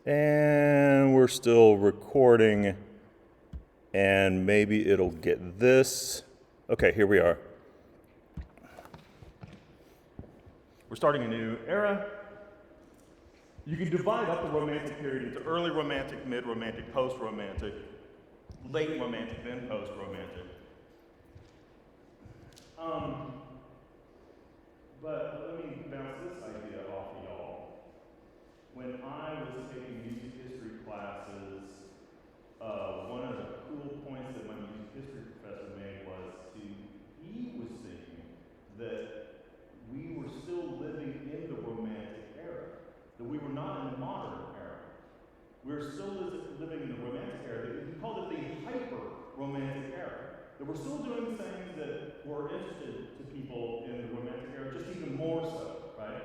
And we're still recording, and maybe it'll get this. Okay, here we are. We're starting a new era. You can divide up the Romantic period into early Romantic, mid-Romantic, post-Romantic, late Romantic, then post-Romantic. But let me bounce this idea off of y'all. When I was taking music history classes, one of the cool points that my music history professor made was he was saying that we were still living in the Romantic era, that we were not in the modern era. We were still living in the Romantic era. He called it the hyper-Romantic era. That we're still doing things that were interested to people in the Romantic era, just even more so, right?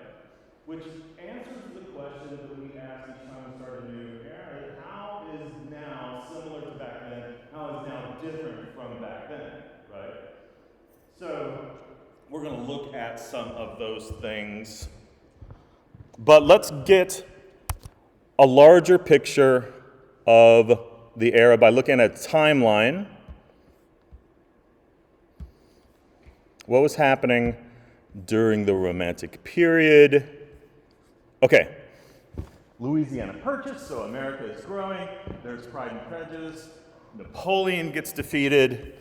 Which answers the question that we ask each time we start a new era: how is now similar to back then? How is now different from back then, right? So we're going to look at some of those things. But let's get a larger picture of the era by looking at a timeline. What was happening during the Romantic period? Okay, Louisiana Purchase, so America is growing. There's Pride and Prejudice. Napoleon gets defeated.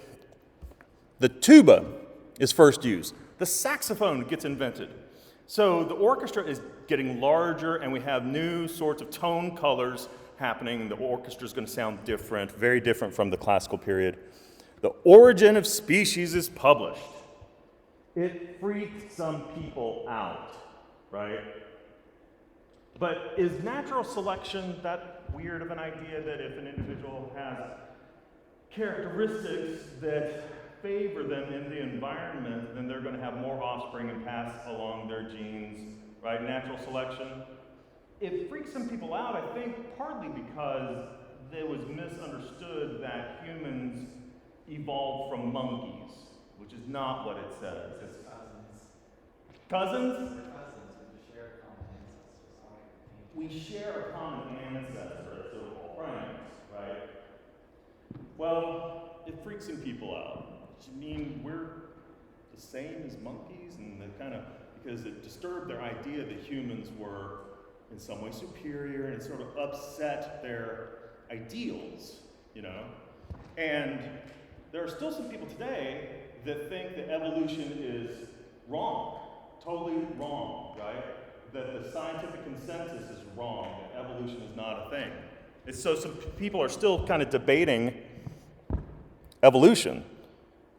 The tuba is first used. The saxophone gets invented. So the orchestra is getting larger, and we have new sorts of tone colors happening. The orchestra is going to sound different, very different from the classical period. The Origin of Species is published. It freaked some people out, right? But is natural selection that weird of an idea, that if an individual has characteristics that favor them in the environment, then they're going to have more offspring and pass along their genes, right? Natural selection. It freaks some people out, I think, partly because it was misunderstood that humans evolved from monkeys, which is not what it says. It's cousins? We share a common ancestor, so friends, right? Well, it freaks some people out. You mean we're the same as monkeys? And they because it disturbed their idea that humans were in some way superior, and it sort of upset their ideals, you know? And there are still some people today that think that evolution is wrong, totally wrong, right? That the scientific consensus is wrong, that evolution is not a thing. And so some people are still kind of debating evolution.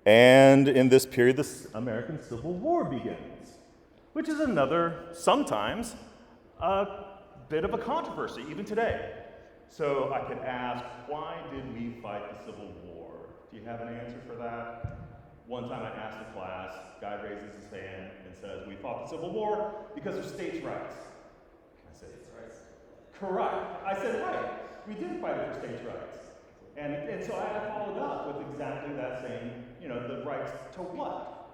And in this period, the American Civil War begins, which is sometimes, a bit of a controversy, even today. So I could ask, why did we fight the Civil War? Do you have an answer for that? One time I asked a class, guy raises his hand and says, we fought the Civil War because of states' rights. I said, correct. I said, right, we did fight it for states' rights. And so I followed up with exactly that same, the rights to what?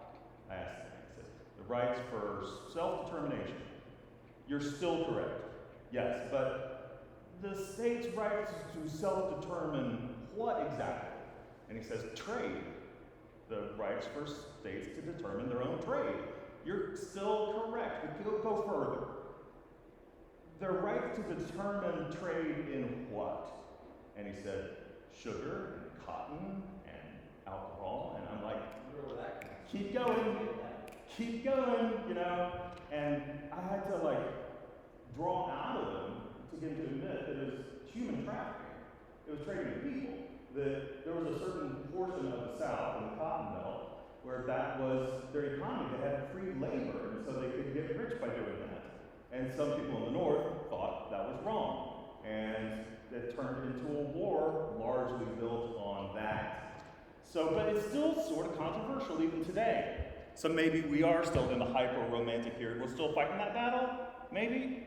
I asked him. I said, the rights for self-determination. You're still correct. Yes, but the states' rights to self-determine what exactly? And he says, trade. The rights for states to determine their own trade. You're still correct, but go further. Their right to determine trade in what? And he said, sugar and cotton and alcohol. And I'm like, keep going, And I had to draw out of them to get him to admit that it was human trafficking. It was trading in people. That there was a certain portion of the South, in the Cotton Belt, where that was their economy. They had free labor, and so they could get rich by doing that. And some people in the North thought that was wrong. And it turned into a war largely built on that. But it's still sort of controversial even today. So maybe we are still in the hyper-romantic period. We're still fighting that battle? Maybe?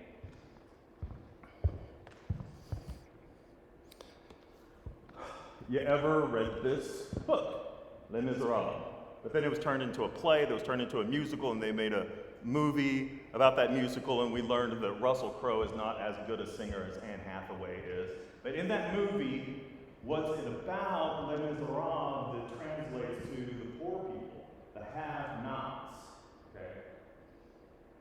You ever read this book, Les Miserables? But then it was turned into a play, that was turned into a musical, and they made a movie about that musical, and we learned that Russell Crowe is not as good a singer as Anne Hathaway is. But in that movie, what's it about? Les Miserables, that translates to the poor people, the have-nots. Okay?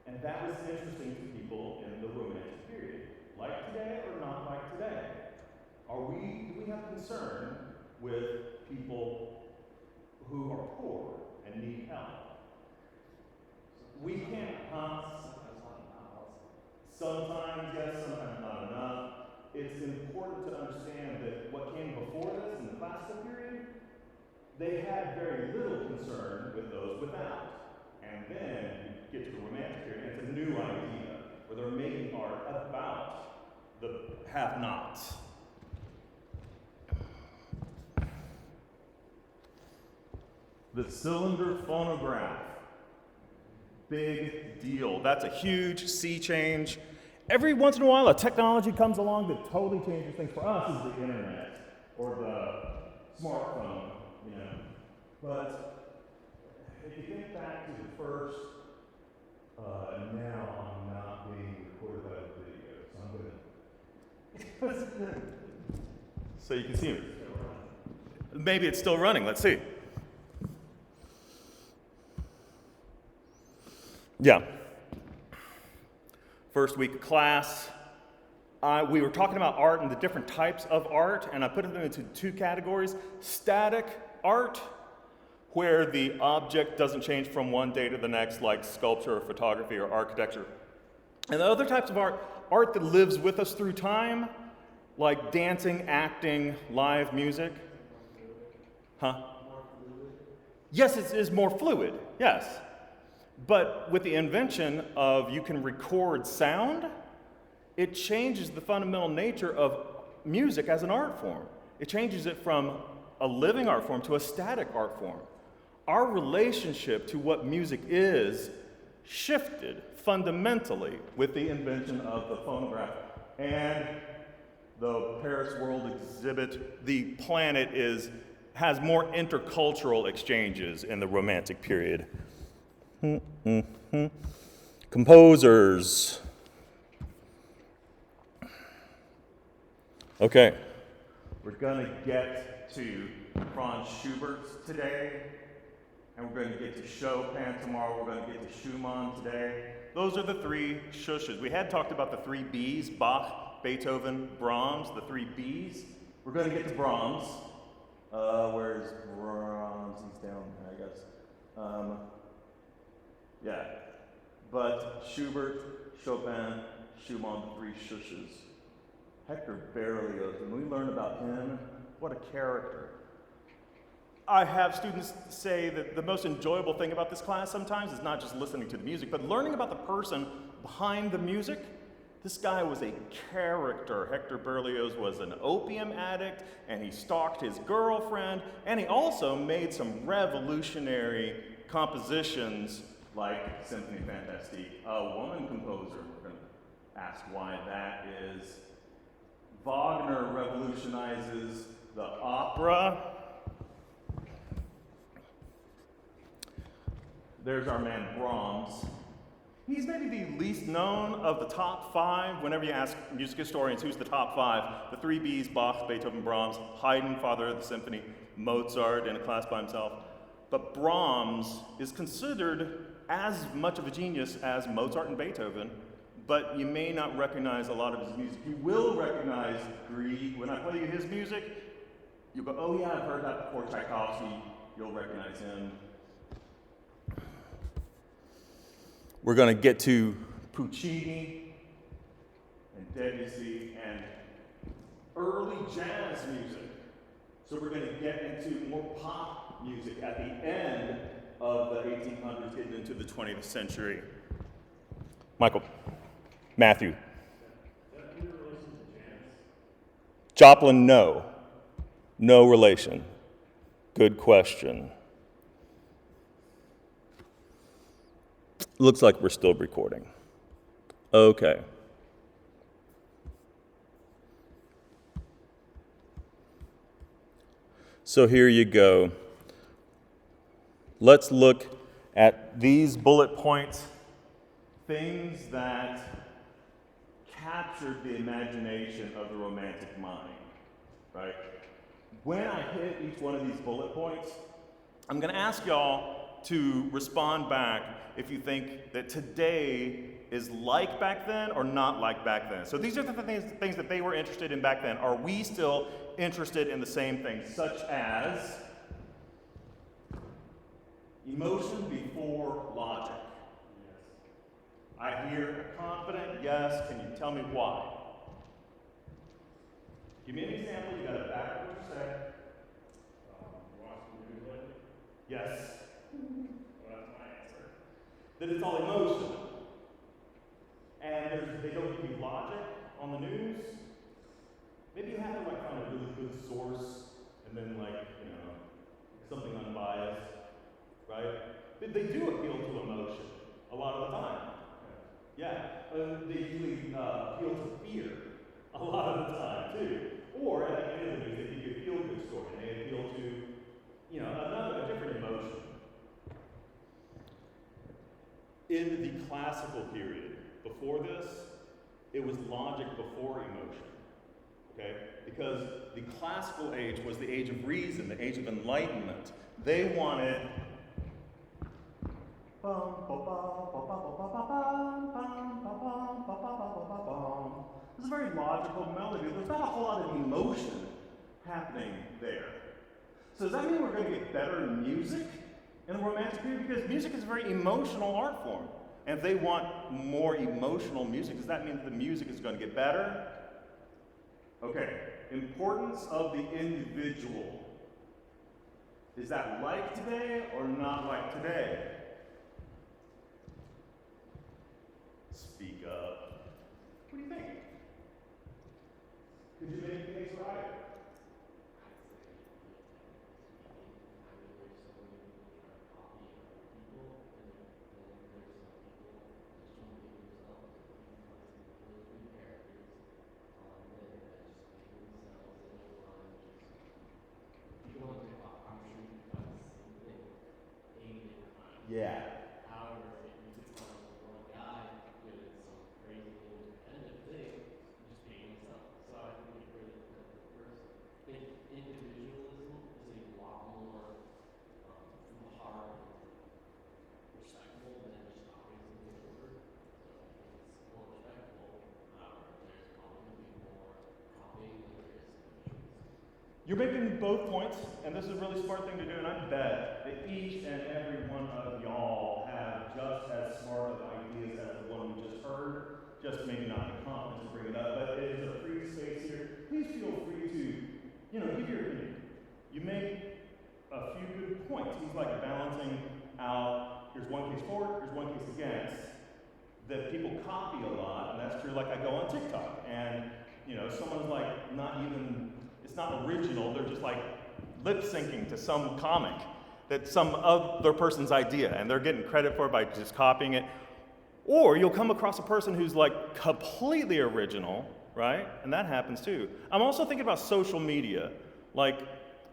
And that was interesting to people in the Romantic period. Like today or not like today? Do we have concern with people who are poor and need help? We can't, sometimes yes, sometimes not enough. It's important to understand that what came before this in the classical period, they had very little concern with those without. And then you get to the Romantic period, and it's a new idea where they're making art about the have-nots. The cylinder phonograph. Big deal. That's a huge sea change. Every once in a while, a technology comes along that totally changes things. For us, is the internet or the smartphone, you know. But if you think back to the first, now I'm not being recorded by the video, so I'm going to. So you can see me. Maybe it's still running. Let's see. Yeah. First week of class, we were talking about art and the different types of art, and I put them into two categories. Static art, where the object doesn't change from one day to the next, like sculpture or photography or architecture. And the other types of art that lives with us through time, like dancing, acting, live music. Huh? Yes, it is more fluid, yes. But with the invention of you can record sound, it changes the fundamental nature of music as an art form. It changes it from a living art form to a static art form. Our relationship to what music is shifted fundamentally with the invention of the phonograph. And the Paris World Exhibit, the planet has more intercultural exchanges in the Romantic period. Composers. Okay, we're going to get to Franz Schubert today, and we're going to get to Chopin tomorrow. We're going to get to Schumann today. Those are the three shushes. We had talked about the three Bs, Bach, Beethoven, Brahms, the three Bs. We're going to get to Brahms. Where's Brahms? He's down there, I guess. Yeah, but Schubert, Chopin, Schumann, the three shushes. Hector Berlioz, when we learn about him, what a character. I have students say that the most enjoyable thing about this class sometimes is not just listening to the music, but learning about the person behind the music. This guy was a character. Hector Berlioz was an opium addict, and he stalked his girlfriend, and he also made some revolutionary compositions like Symphony Fantastique. A woman composer, we're going to ask why that is. Wagner revolutionizes the opera. There's our man Brahms. He's maybe the least known of the top five. Whenever you ask music historians who's the top five, the three Bs, Bach, Beethoven, Brahms, Haydn, father of the symphony, Mozart in a class by himself. But Brahms is considered as much of a genius as Mozart and Beethoven, but you may not recognize a lot of his music. You will recognize Grieg. When I play you his music, you'll go, oh yeah, I've heard that before. Tchaikovsky, you'll recognize him. We're going to get to Puccini and Debussy and early jazz music. So we're going to get into more pop music at the end of the 1800s, getting into the 20th century. Michael. Matthew. Is that in relation to jazz? Joplin, no. No relation. Good question. Looks like we're still recording. Okay. So here you go. Let's look at these bullet points things that captured the imagination of the romantic mind, right? When I hit each one of these bullet points, I'm going to ask y'all to respond back if you think that today is like back then or not like back then. So these are the things that they were interested in back then. Are we still interested in the same things, such as emotion before logic? Yes. I hear a confident yes. Can you tell me why? Give me an example. You got to back up what you say. Watching the news lately? Yes. Well, that's my answer. That it's all emotion. And they don't give you logic on the news. Maybe you have to find a really good source and then something unbiased, right? But they do appeal to emotion a lot of the time. Yeah, they usually appeal to fear a lot of the time too. Or at the end of the news, they give you a feel-good story and they appeal to, a different emotion. In the classical period, before this, it was logic before emotion. Okay? Because the classical age was the age of reason, the age of enlightenment. They wanted this is a very logical melody. There's not a whole lot of emotion happening there. So does that mean we're going to get better music in the Romantic period? Because music is a very emotional art form. And if they want more emotional music, does that mean that the music is going to get better? Okay, importance of the individual. Is that like today or not like today? Speak up. What do you think? Could you make the case right? Yeah. However, if you could find one guy doing some crazy independent thing, just being himself. So I think it really depends on the person. Individualism is a lot more from the heart and respectful than just copying something over. So I think it's more respectful. However, there's probably going to be more copying than there is individualism. You're making both points, and this is a really smart thing to do, and I bet that each and every one of y'all have just as smart of ideas as the one we just heard, just maybe not the confidence to bring it up, but it is a free space here. Please feel free to, give your opinion. You make a few good points. He's like balancing out, here's one case for, here's one case against, that people copy a lot, and that's true. Like I go on TikTok, and, someone's like not even, it's not original, they're just like lip syncing to some comic that's some other person's idea, and they're getting credit for it by just copying it. Or you'll come across a person who's like completely original, right? And that happens too. I'm also thinking about social media. Like,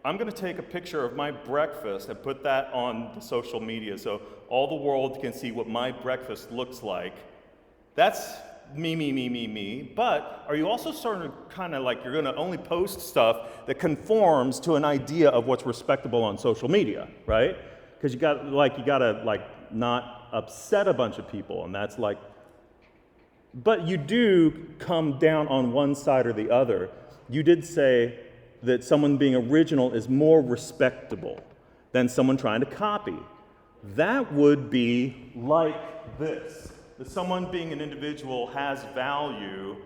I'm gonna take a picture of my breakfast and put that on the social media so all the world can see what my breakfast looks like. That's me. But are you also starting to kind of like you're going to only post stuff that conforms to an idea of what's respectable on social media, right? Because you got to not upset a bunch of people, and that's like. But you do come down on one side or the other. You did say that someone being original is more respectable than someone trying to copy. That would be like this. That someone being an individual has value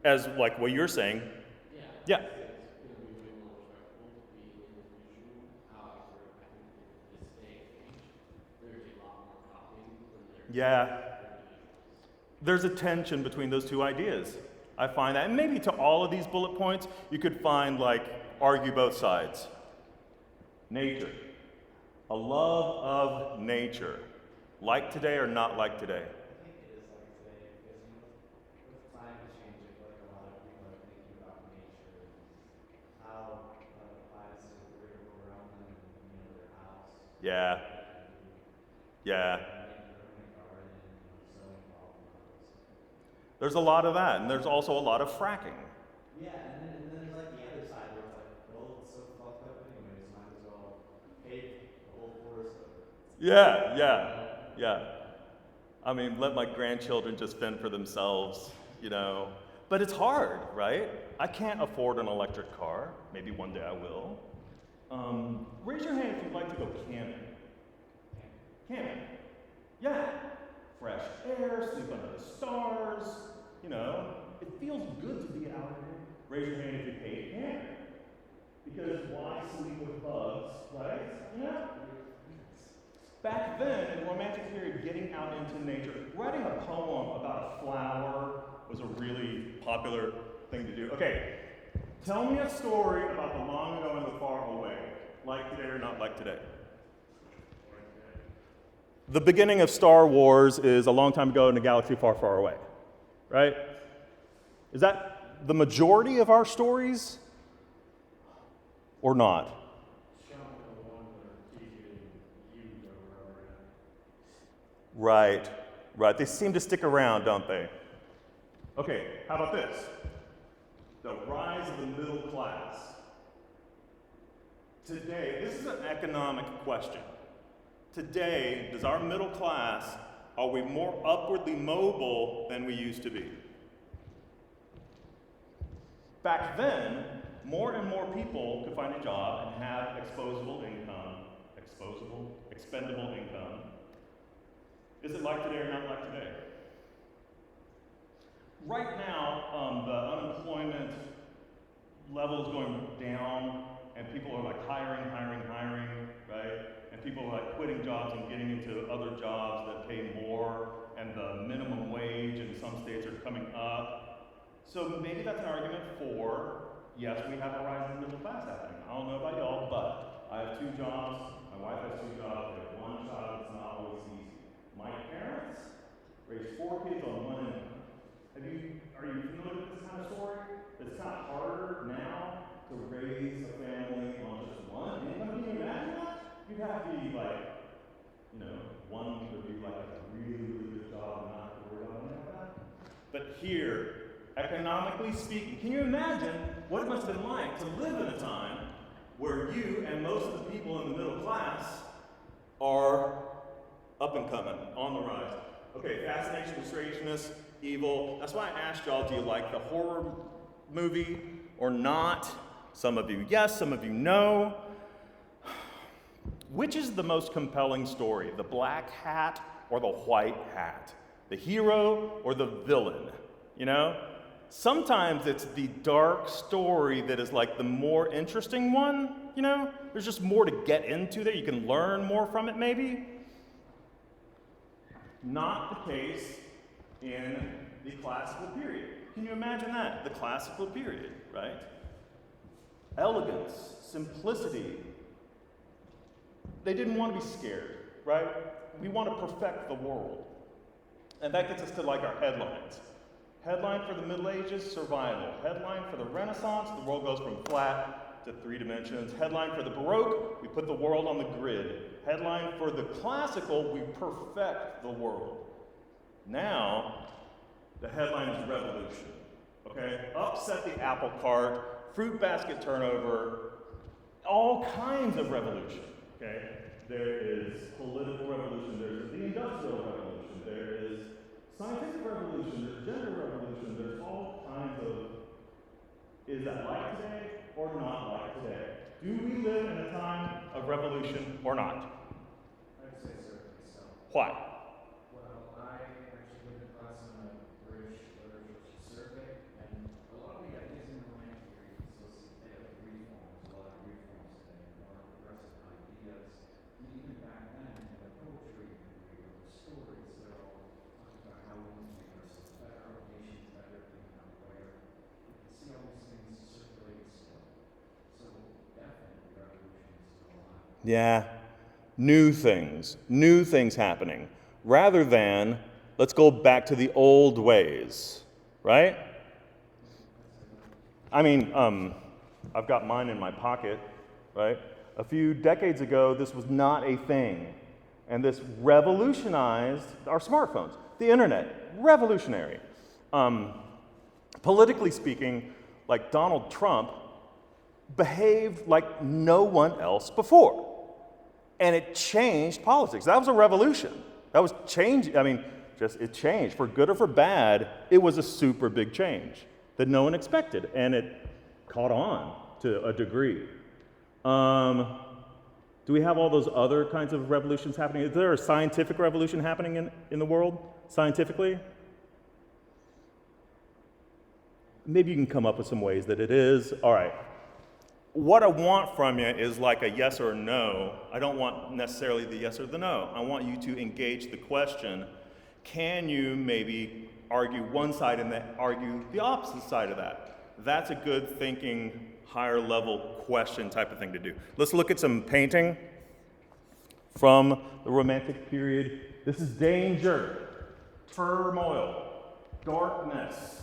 as like what you're saying. Yeah. It's going to be way more respectful to be an individual. However, I think in this day and age, there's a lot more copying than there is individuals. There's a tension between those two ideas. I find that. And maybe to all of these bullet points, you could find argue both sides. Nature. A love of nature. Like today or not like today? I think it is like today because with climate change, I feel like a lot of people are thinking about nature and how that applies to the real world around them and their house. Yeah. Making a garden There's a lot of that, and there's also a lot of fracking. Yeah, and then there's like the other side where it's like, well, it's so fucked up anyways, might as well pave the whole forest over. Yeah. I mean, let my grandchildren just fend for themselves, you know. But it's hard, right? I can't afford an electric car. Maybe one day I will. Raise your hand if you'd like to go camping. Camping. Yeah. Fresh air, sleep under the stars, you know. It feels good to be out here. Raise your hand if you hate camping. Because why sleep with bugs, right? Yeah. Back then, in the Romantic period, getting out into nature, writing a poem about a flower was a really popular thing to do. Okay, tell me a story about the long ago and the far away, like today or not like today. The beginning of Star Wars is a long time ago in a galaxy far, far away, right? Is that the majority of our stories or not? Right. They seem to stick around, don't they? Okay, how about this? The rise of the middle class. Today, this is an economic question. Today, does our middle class, are we more upwardly mobile than we used to be? Back then, more and more people could find a job and have expendable income. Is it like today or not like today? Right now, the unemployment level is going down, and people are like hiring, right? And people are like quitting jobs and getting into other jobs that pay more, and the minimum wage in some states are coming up. So maybe that's an argument for, yes, we have a rise in the middle class happening. I don't know about y'all, but I have 2 jobs, my wife has 2 jobs, we have 1 child, it's not always easy. My parents raised 4 kids on 1 income. Are you familiar with this kind of story? It's kind of harder now to raise a family on just 1 income. Can you imagine that? You'd have to be like, one would be like a really, really good job and not have to worry about anything like that. But here, economically speaking, can you imagine what it must have been like to live in a time where you and most of the people in the middle class are up and coming, on the rise? Okay, fascination, strangeness, evil. That's why I asked y'all, do you like the horror movie or not? Some of you yes, some of you no. Which is the most compelling story, the black hat or the white hat? The hero or the villain, Sometimes it's the dark story that is like the more interesting one, There's just more to get into there. You can learn more from it, maybe. Not the case in the classical period. Can you imagine that? The classical period, right? Elegance, simplicity. They didn't want to be scared, right? We want to perfect the world. And that gets us to like our headlines. Headline for the Middle Ages, survival. Headline for the Renaissance, the world goes from flat to 3 dimensions. Headline for the Baroque, we put the world on the grid. Headline for the classical, we perfect the world. Now, the headline is revolution, okay? Upset the apple cart, fruit basket turnover, all kinds of revolution, okay? There is political revolution, there's the industrial revolution, there is scientific revolution, there's gender revolution, there's all kinds of, is that like today or not like today? Do we live in a time of revolution or not? I'd say certainly so. Why? Well, I actually took a class on a British literature survey, and a lot of the ideas in the Romantic period they have reforms, a lot of reforms today, more progressive ideas. And even back then, in the poetry, the stories, they're all talking about how we can make ourselves better, our nations better, become aware. You can see all these things circulating still. So definitely revolution is still alive. Yeah, new things happening, rather than let's go back to the old ways, right? I mean, I've got mine in my pocket, right? A few decades ago, this was not a thing, and this revolutionized our smartphones, the internet, revolutionary. politically speaking, like Donald Trump behaved like no one else before. And it changed politics. That was a revolution. That was change. I mean, it changed. For good or for bad, it was a super big change that no one expected. And it caught on to a degree. Do we have all those other kinds of revolutions happening? Is there a scientific revolution happening in the world, scientifically? Maybe you can come up with some ways that it is. All right. What I want from you is like a yes or a no. I don't want necessarily the yes or the no. I want you to engage the question. Can you maybe argue one side and then argue the opposite side of that? That's a good thinking, higher level question type of thing to do. Let's look at some painting from the Romantic period. This is danger, turmoil, darkness.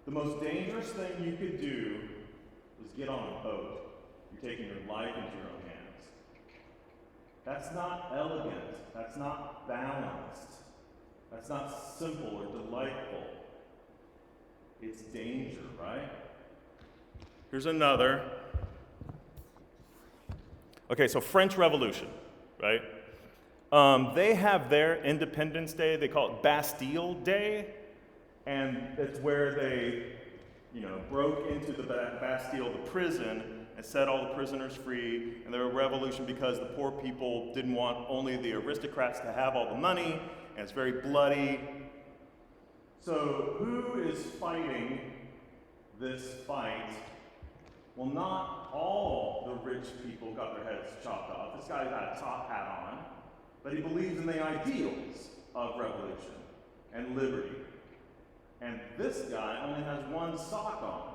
The most dangerous thing you could do is get on a boat. You're taking your life into your own hands. That's not elegant. That's not balanced. That's not simple or delightful. It's danger, right? Here's another. Okay, so French Revolution, right? They have their Independence Day. They call it Bastille Day. And it's where they, broke into the Bastille, the prison, and set all the prisoners free. And they were a revolution because the poor people didn't want only the aristocrats to have all the money, and it's very bloody. So who is fighting this fight? Well, not all the rich people got their heads chopped off. This guy got a top hat on, but he believes in the ideals of revolution and liberty. And this guy only has one sock on.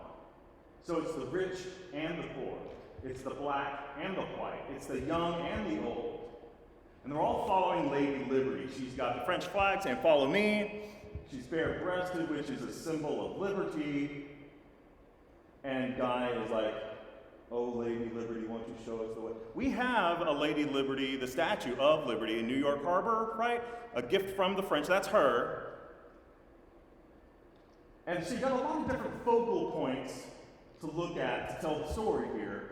So it's the rich and the poor. It's the black and the white. It's the young and the old. And they're all following Lady Liberty. She's got the French flag saying, "Follow me." She's bare-breasted, which is a symbol of liberty. And Guy is like, "Oh, Lady Liberty, won't you show us the way?" We have a Lady Liberty, the Statue of Liberty in New York Harbor, right? A gift from the French. That's her. And so you got a lot of different focal points to look at to tell the story here.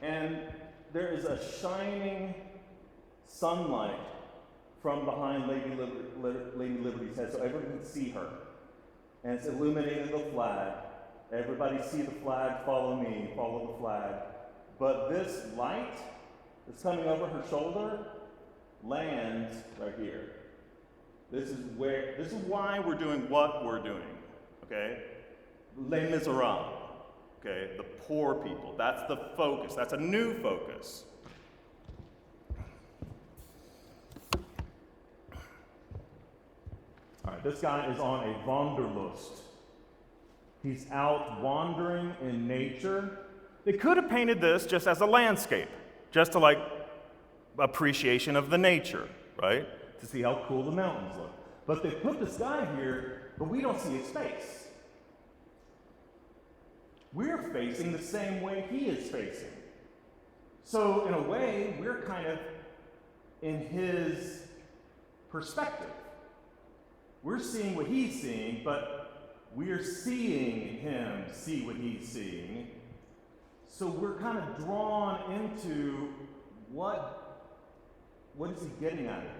And there is a shining sunlight from behind Lady Liberty's head, so everyone can see her. And it's illuminating the flag. Everybody see the flag, follow me, follow the flag. But this light that's coming over her shoulder lands right here. This is why we're doing what we're doing, okay? Les Miserables, okay? The poor people, that's the focus. That's a new focus. All right, this guy is on a Wanderlust. He's out wandering in nature. They could have painted this just as a landscape, just to appreciation of the nature, right? To see how cool the mountains look. But they put this guy here, but we don't see his face. We're facing the same way he is facing. So in a way, we're kind of in his perspective. We're seeing what he's seeing, but we're seeing him see what he's seeing. So we're kind of drawn into what is he getting out of this?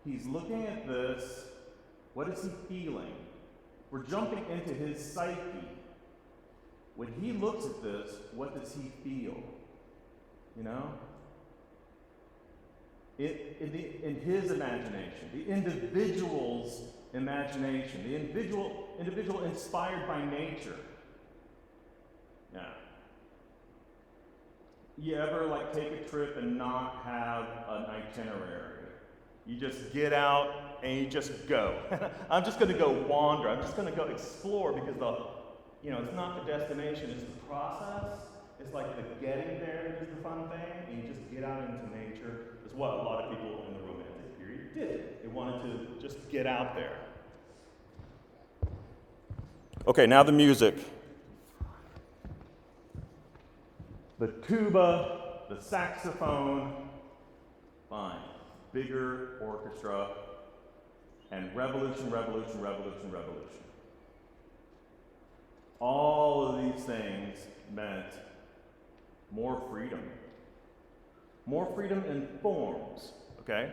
He's looking at this. What is he feeling? We're jumping into his psyche. When he looks at this, what does he feel? In his imagination, the individual's imagination, the individual inspired by nature. Yeah. You ever take a trip and not have an itinerary? You just get out and you just go. I'm just going to go wander. I'm just going to go explore because it's not the destination, it's the process. It's like the getting there is the fun thing, and you just get out into nature. Is what a lot of people in the Romantic period did. They wanted to just get out there. Okay, now the music. The tuba, the saxophone, fine. Bigger orchestra. and revolution, revolution, revolution, revolution. All of these things meant more freedom. More freedom in forms, okay?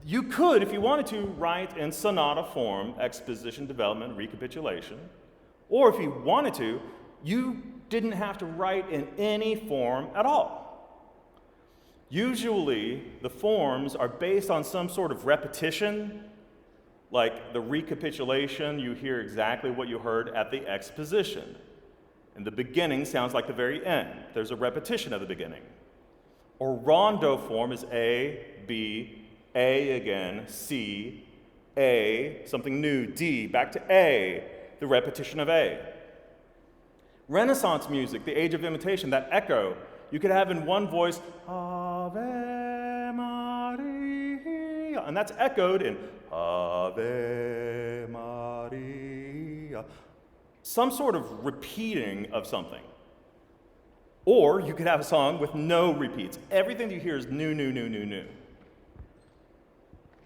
You could, if you wanted to, write in sonata form, exposition, development, recapitulation. Or if you wanted to, you didn't have to write in any form at all. Usually, the forms are based on some sort of repetition, like the recapitulation, you hear exactly what you heard at the exposition. And the beginning sounds like the very end. There's a repetition of the beginning. Or rondo form is A, B, A again, C, A, something new, D, back to A, the repetition of A. Renaissance music, the age of imitation, that echo, you could have in one voice, Ave Maria, and that's echoed in Ave Maria. Some sort of repeating of something. Or you could have a song with no repeats. Everything you hear is new, new, new, new, new.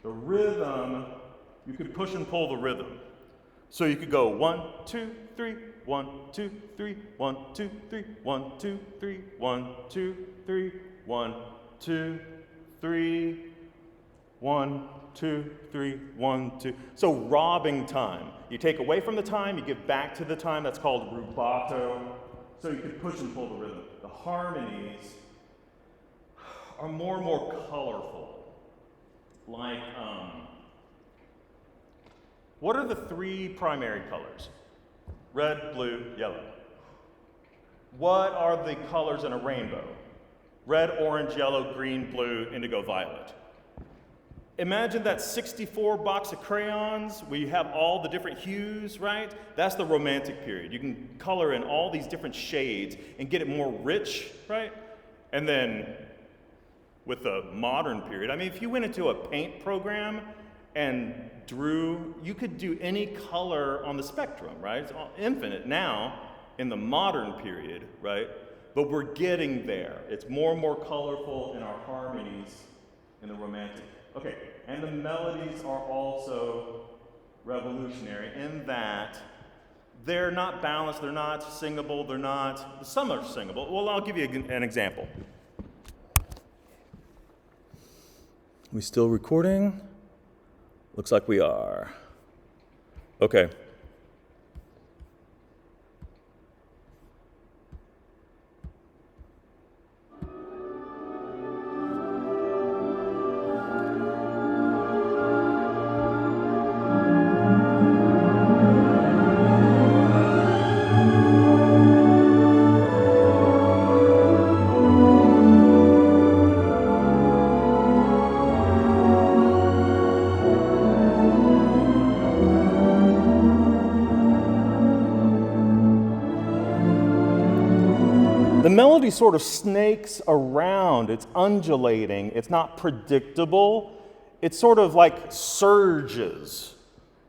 The rhythm, you could push and pull the rhythm. So you could go 1, 2, 3, 1, 2, 3, 1, 2, 3, 1, 2, 3, 1, 2, 3, 1, 2, 3, 1, 2, 3, 1, 2. So robbing time. You take away from the time, you give back to the time. That's called rubato. So you could push and pull the rhythm. The harmonies are more and more colorful. Like, what are the three primary colors? Red, blue, yellow. What are the colors in a rainbow? Red, orange, yellow, green, blue, indigo, violet. Imagine that 64 box of crayons where you have all the different hues, right? That's the Romantic period. You can color in all these different shades and get it more rich, right? And then with the modern period, I mean, if you went into a paint program and drew, you could do any color on the spectrum, right? It's all infinite now in the modern period, right? But we're getting there. It's more and more colorful in our harmonies in the Romantic. Okay, and the melodies are also revolutionary in that they're not balanced, they're not singable, they're not, some are singable. Well, I'll give you an example. We still recording? Looks like we are. Okay. The melody sort of snakes around, it's undulating, it's not predictable. It's sort of like surges,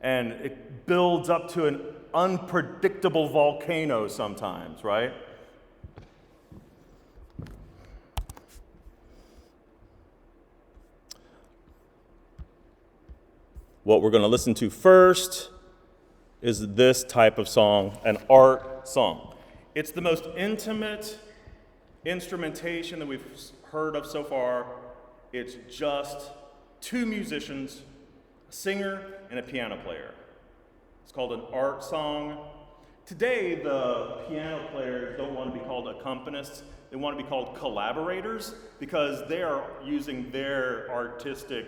and it builds up to an unpredictable volcano sometimes, right? What we're going to listen to first is this type of song, an art song. It's the most intimate instrumentation that we've heard of so far. It's just two musicians, a singer and a piano player. It's called an art song. Today, the piano players don't want to be called accompanists. They want to be called collaborators because they are using their artistry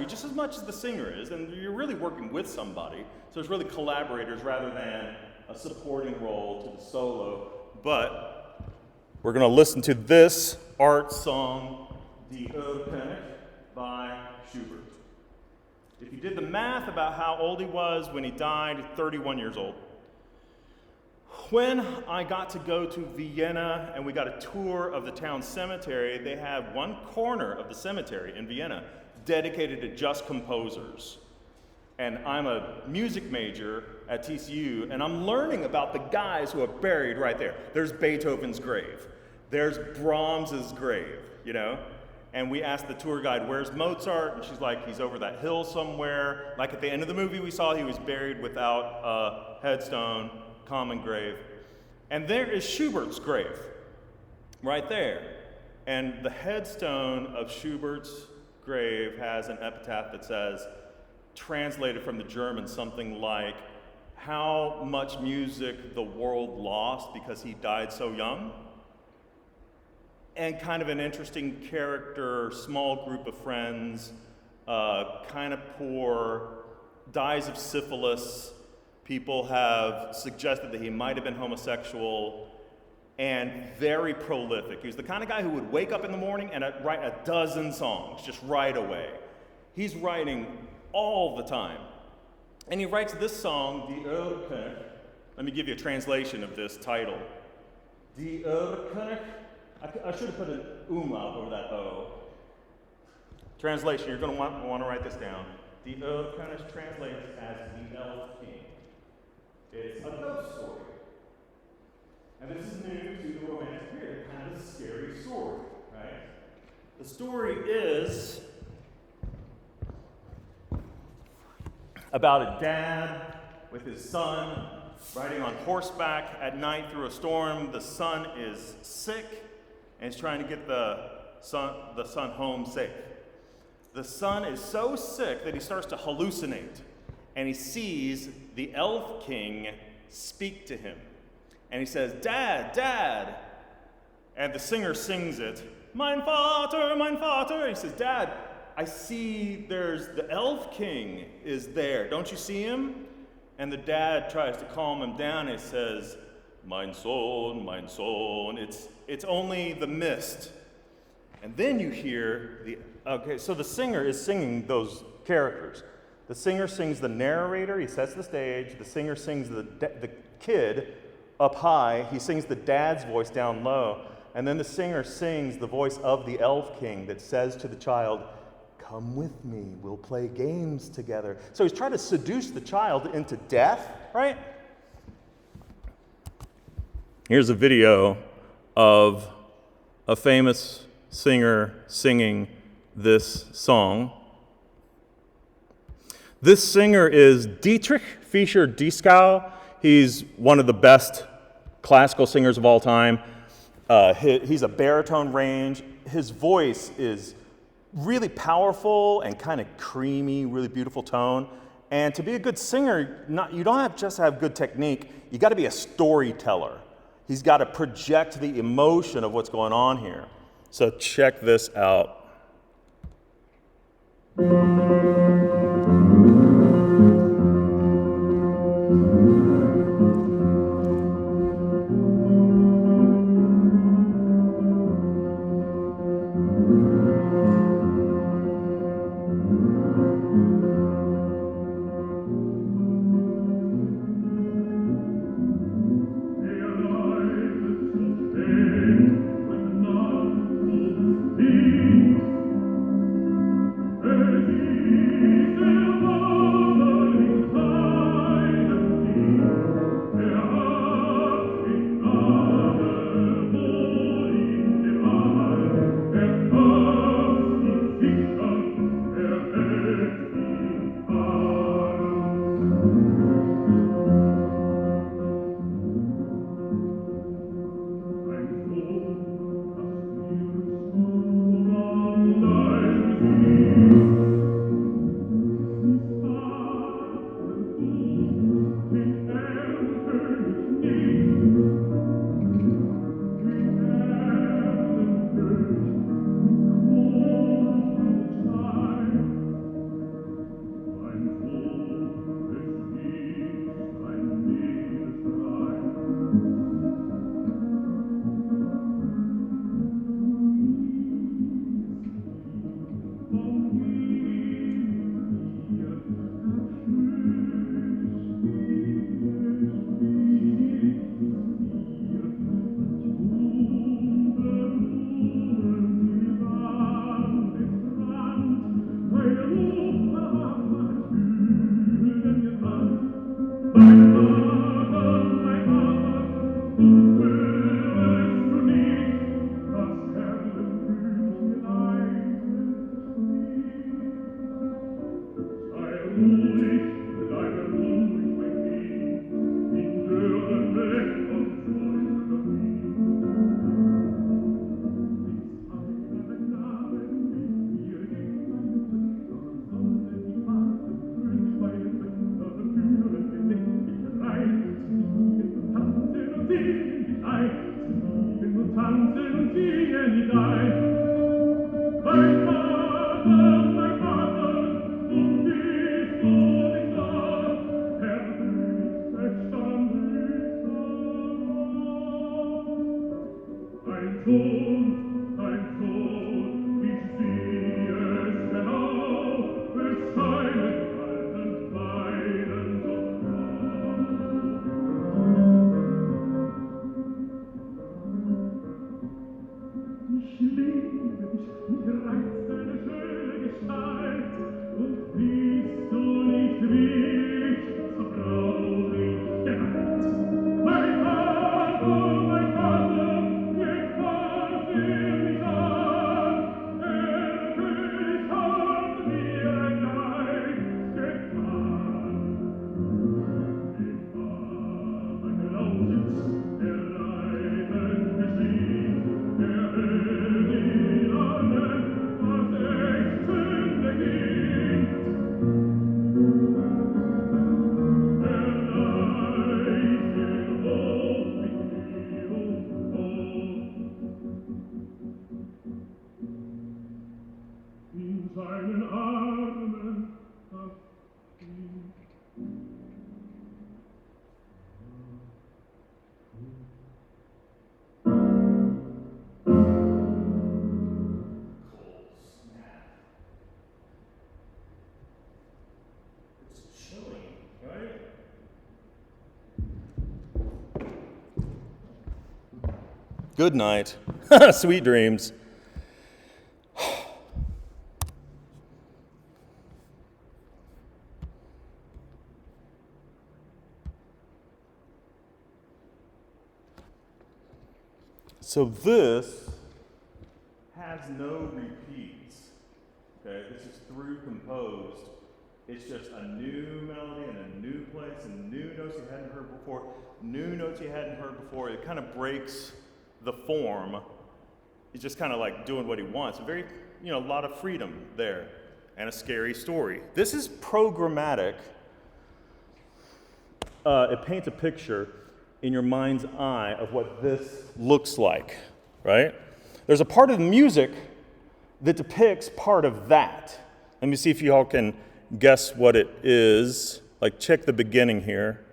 just as much as the singer is, and you're really working with somebody. So it's really collaborators rather than a supporting role to the solo. But we're going to listen to this art song, Die König by Schubert. If you did the math about how old he was when he died, 31 years old. When I got to go to Vienna and we got a tour of the town cemetery, they have one corner of the cemetery in Vienna dedicated to just composers. And I'm a music major at TCU, and I'm learning about the guys who are buried right there. There's Beethoven's grave. There's Brahms's grave, you know? And we asked the tour guide, where's Mozart? And she's like, he's over that hill somewhere. Like at the end of the movie we saw, he was buried without a headstone, common grave. And there is Schubert's grave, right there. And the headstone of Schubert's grave has an epitaph that says, translated from the German, something like, how much music the world lost because he died so young. And kind of an interesting character, small group of friends, kind of poor, dies of syphilis. People have suggested that he might have been homosexual, and very prolific. He was the kind of guy who would wake up in the morning and write a dozen songs just right away. He's writing all the time. And he writes this song, Die Erlkönig. Let me give you a translation of this title. Die Erlkönig. I should have put an umlaut over that O. Translation, you're going to want to write this down. Die Erlkönig translates as the Elf King. It's a ghost story. And this is new to the Romantic period, kind of a scary story, right? The story is about a dad with his son riding on horseback at night through a storm. The son is sick and he's trying to get the son home safe. The son is so sick that he starts to hallucinate, and he sees the Elf King speak to him. And he says, "Dad, Dad." And the singer sings it, "Mein Vater, mein Vater." He says, "Dad, I see there's the Elf King is there. Don't you see him?" And the dad tries to calm him down. He says, mein Sohn, it's only the mist." And then you hear so the singer is singing those characters. The singer sings the narrator, he sets the stage. The singer sings the kid up high. He sings the dad's voice down low. And then the singer sings the voice of the Elf King that says to the child, "Come with me, we'll play games together." So he's trying to seduce the child into death, right? Here's a video of a famous singer singing this song. This singer is Dietrich Fischer-Dieskau. He's one of the best classical singers of all time. He's a baritone range. His voice is really powerful and kind of creamy, really beautiful tone. And to be a good singer, you don't have just have good technique, you got to be a storyteller. He's got to project the emotion of what's going on here. So check this out. It's chilling, right? Good night. Sweet dreams. So this has no repeats. Okay, this is through composed. It's just a new melody in a new place and new notes you hadn't heard before, new notes you hadn't heard before. It kind of breaks the form. He's just kind of like doing what he wants. A lot of freedom there and a scary story. This is programmatic. It paints a picture in your mind's eye of what this looks like, right? There's a part of the music that depicts part of that. Let me see if you all can guess what it is. Like, check the beginning here.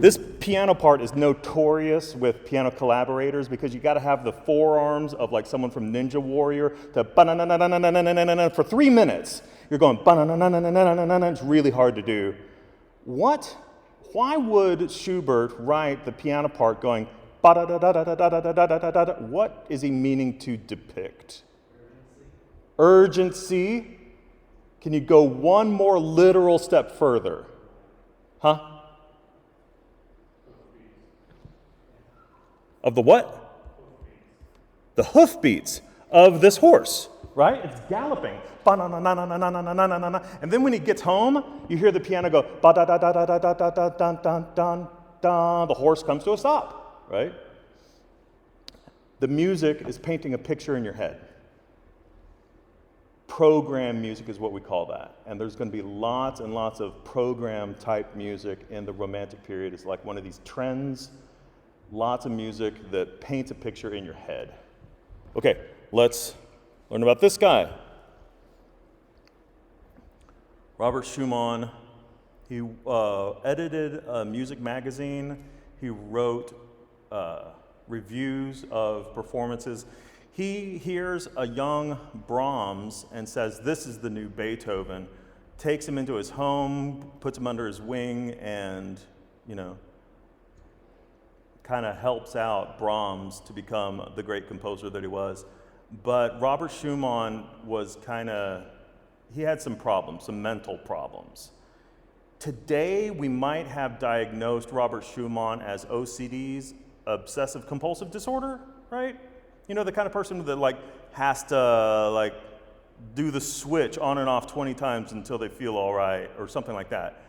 This piano part is notorious with piano collaborators because you got to have the forearms of like someone from Ninja Warrior to ba-na-na-na-na-na-na-na-na for 3 minutes. You're going ba-na-na-na-na-na-na-na. It's really hard to do. Why would Schubert write the piano part going ba-da-da-da-da-da-da-da-da-da-da? What is he meaning to depict? Urgency. Can you go one more literal step further? Huh? Of the what? The hoofbeats of this horse, right? It's galloping. Ba-na-na-na-na-na-na-na-na-na-na. And then when he gets home, you hear the piano go ba-da-da-da-da-da-da-da-da-da-da-da. The horse comes to a stop, right? The music is painting a picture in your head. Program music is what we call that. And there's going to be lots and lots of program-type music in the Romantic period. It's like one of these trends. Lots of music that paints a picture in your head. Okay, let's learn about this guy. Robert Schumann. He edited a music magazine. He wrote reviews of performances. He hears a young Brahms and says, this is the new Beethoven, takes him into his home, puts him under his wing, and, kind of helps out Brahms to become the great composer that he was. But Robert Schumann was he had some problems, some mental problems. Today, we might have diagnosed Robert Schumann as OCD's obsessive compulsive disorder, right? The kind of person that has to do the switch on and off 20 times until they feel all right or something like that.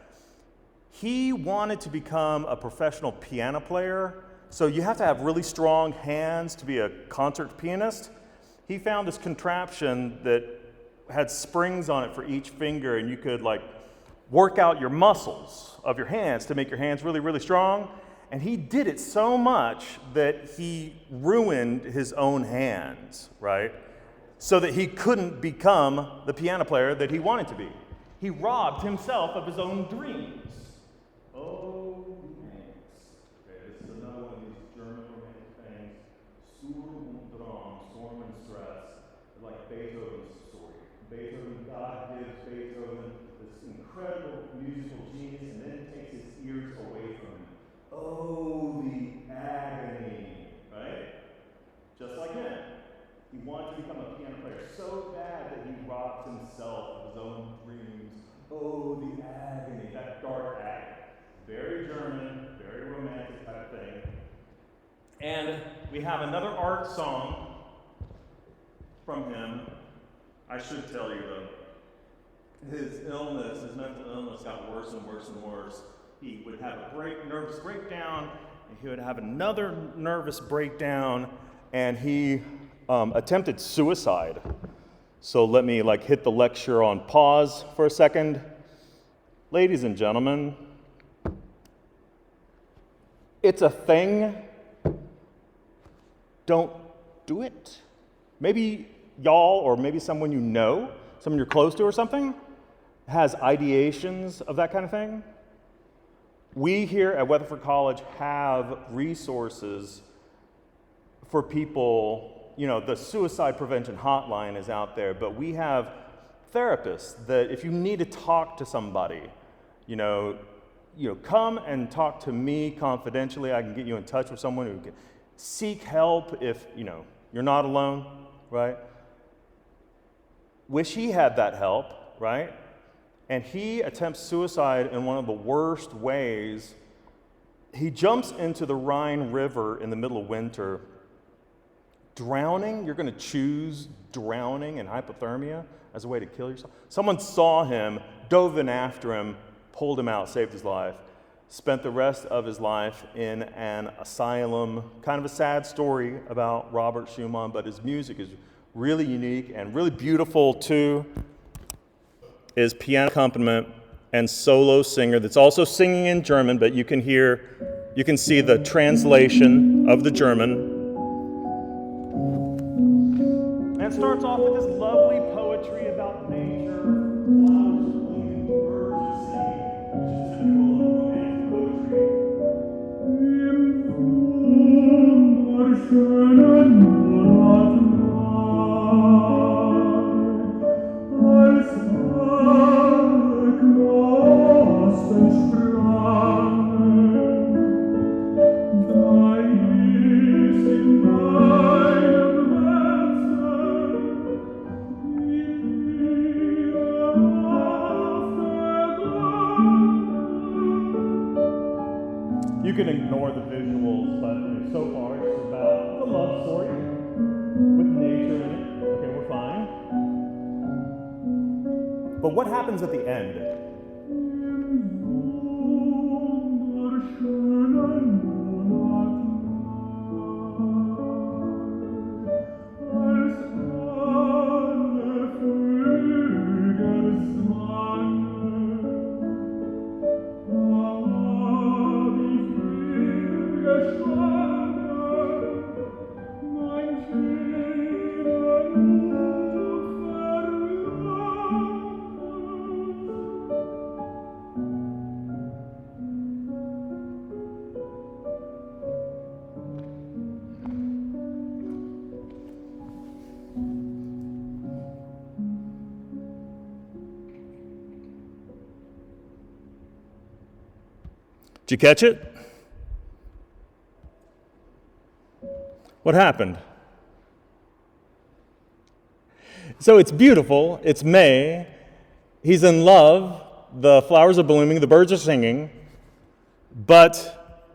He wanted to become a professional piano player, so you have to have really strong hands to be a concert pianist. He found this contraption that had springs on it for each finger, and you could work out your muscles of your hands to make your hands really, really strong. And he did it so much that he ruined his own hands, right? So that he couldn't become the piano player that he wanted to be. He robbed himself of his own dreams. Oh, man. God gives Beethoven this incredible musical genius and then takes his ears away from him. Oh, the agony, right? Just like him. He wanted to become a piano player so bad that he robbed himself of his own dreams. Oh, the agony, that dark agony. Very German, very romantic type thing. And we have another art song from him. I should tell you though, his mental illness got worse and worse and worse. He would have a nervous breakdown, and he would have another nervous breakdown, and he attempted suicide. So let me hit the lecture on pause for a second. Ladies and gentlemen, it's a thing. Don't do it. Maybe y'all, or maybe someone you know, someone you're close to or something, has ideations of that kind of thing. We here at Weatherford College have resources for people. The suicide prevention hotline is out there, but we have therapists that if you need to talk to somebody, come and talk to me confidentially. I can get you in touch with someone who can seek help if, you're not alone, right? Wish he had that help, right? And he attempts suicide in one of the worst ways. He jumps into the Rhine River in the middle of winter. Drowning, you're going to choose drowning and hypothermia as a way to kill yourself? Someone saw him, dove in after him, pulled him out, saved his life, spent the rest of his life in an asylum. Kind of a sad story about Robert Schumann, but his music is really unique and really beautiful too. His piano accompaniment and solo singer that's also singing in German, but you can see the translation of the German. And it starts off with this lovely poetry about nature, flowers blooming, birds singing, which is typical of romantic You can ignore the visuals, but so far it's about the love story with nature in it. Okay, we're fine. But what happens at the end? Did you catch it? What happened? So it's beautiful, it's May, he's in love, the flowers are blooming, the birds are singing, but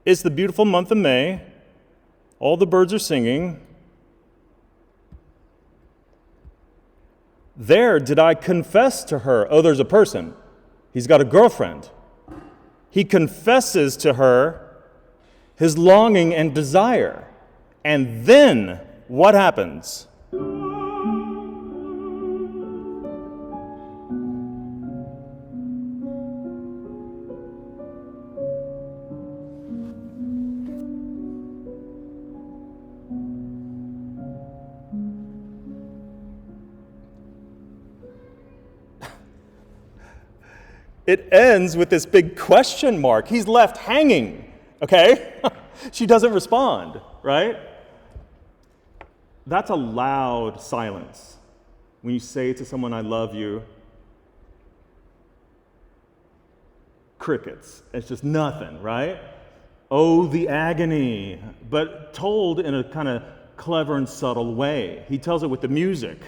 it's the beautiful month of May, all the birds are singing. There did I confess to her, oh, there's a person. He's got a girlfriend. He confesses to her his longing and desire. And then what happens? It ends with this big question mark. He's left hanging, okay? She doesn't respond, right? That's a loud silence. when you say to someone, I love you? Crickets. It's just nothing, right? Oh, the agony, but told in a kind of clever and subtle way. He tells it with the music.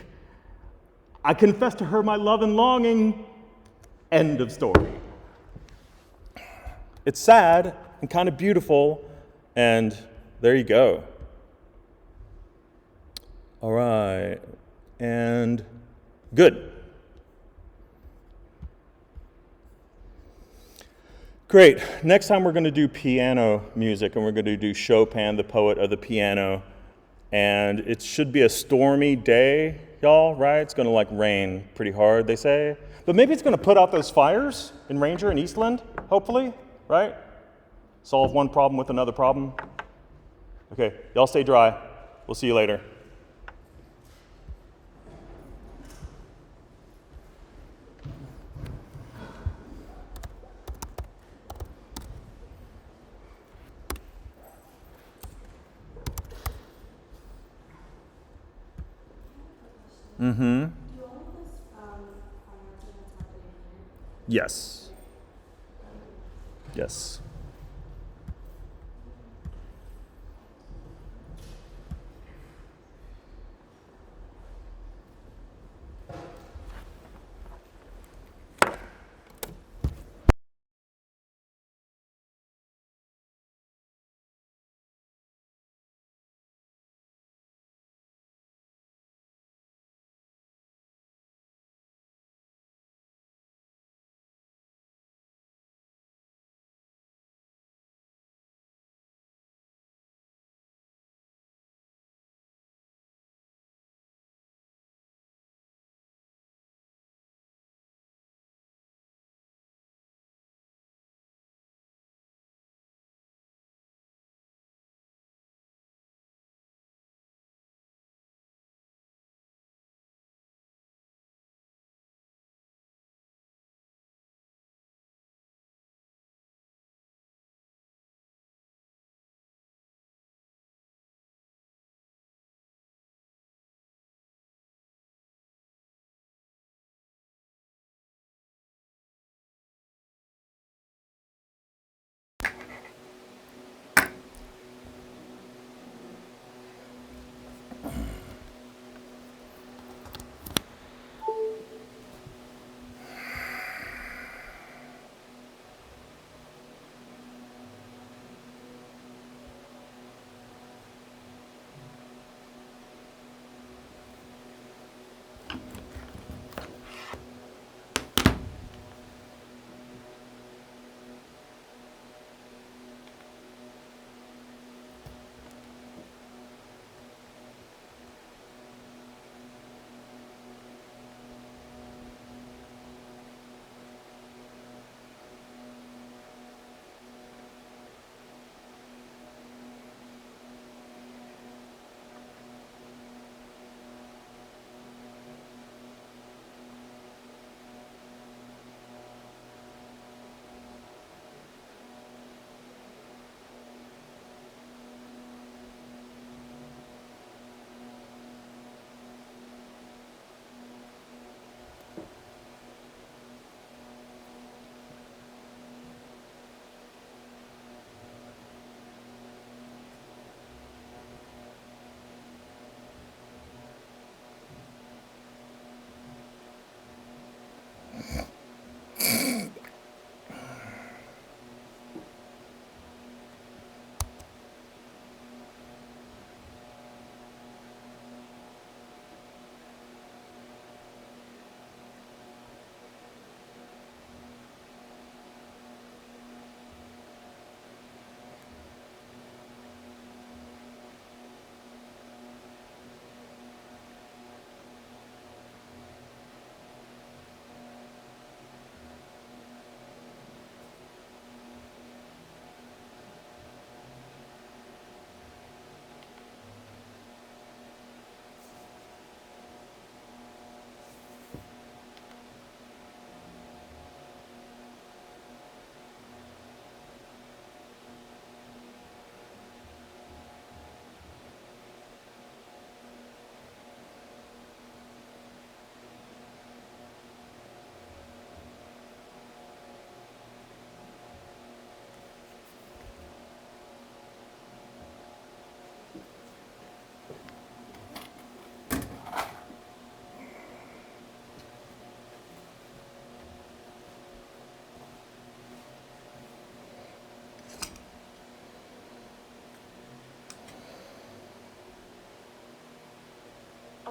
I confess to her my love and longing. End of story. It's sad and kind of beautiful, and there you go. All right, and good. Great. Next time we're going to do piano music, and we're going to do Chopin, the poet of the piano. And it should be a stormy day, y'all, right? It's going to like rain pretty hard, they say. But maybe it's going to put out those fires in Ranger and Eastland, hopefully, right? Solve one problem with another problem. Okay, y'all stay dry. We'll see you later. Mm-hmm. Do all of this financing that's happening here? Yes. Yes.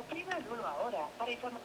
Prima 1 ahora para informar.